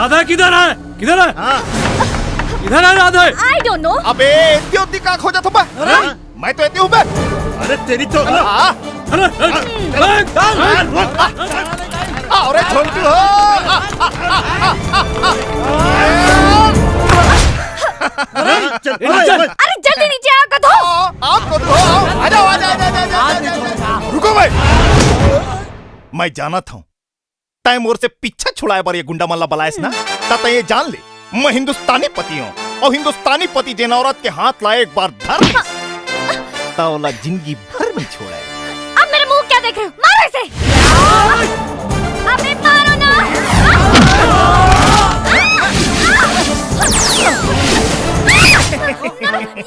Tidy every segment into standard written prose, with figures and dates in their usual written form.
राधा किधर है? किधर है? किधर है राधा? I don't know. अबे इतनी का खोजा था बे? मैं तो इतनी हूँ बे। अरे तेरी तो अरे अरे छोटू हो। अरे जल्दी नीचे आओ गधो। आप को तो आ जाओ आ जाओ। रुको भाई, मैं जाना था टाइम और से पीछा छुड़ाए बार ये गुंडा मल्ला बलायस ना ताता ये जान ले मैं हिंदुस्तानी पति हूँ और हिंदुस्तानी पति जेना औरत के हाथ लाए एक बार धर तावला जिंदगी भर में छोड़ा है। अब मेरे मुंह क्या देख रहे हो? मारो इसे। अबे मारो ना।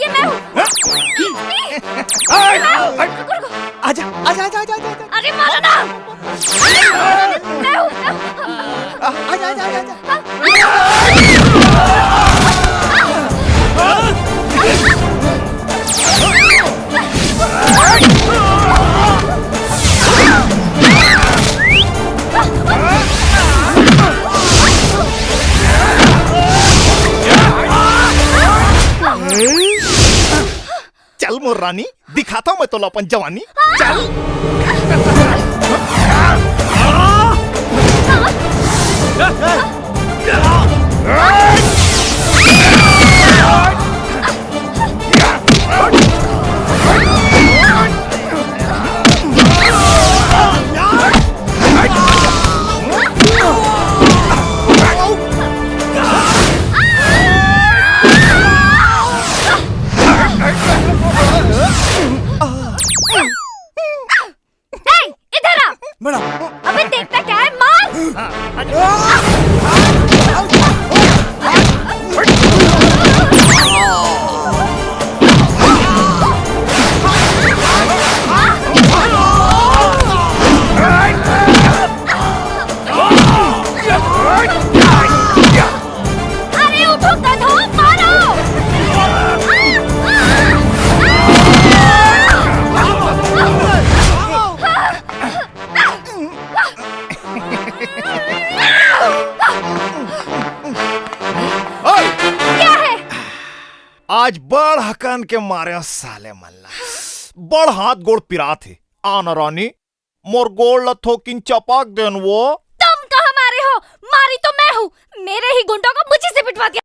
ये मैं हूँ। आजा आजा आजा आजा आजा। अरे मारो ना। मैं हूँ। आजा आजा आजा। चल मोर रानी, दिखाता हूँ मैं तो अपन जवानी। चल। इधर आ। मैडम अबे देखता क्या है? मार। अरे उठो गधो, मारो। क्या है? आज बड़ हकन के मारे साले मल्ला बड़ हाथ गोड़ पिरा थे आना रानी मोर गोड़ लथो किन चपाक देन वो। तुम कहाँ मारे हो? मारी तो मैं हूँ। मेरे ही गुंडों को मुझे से पिटवा दिया।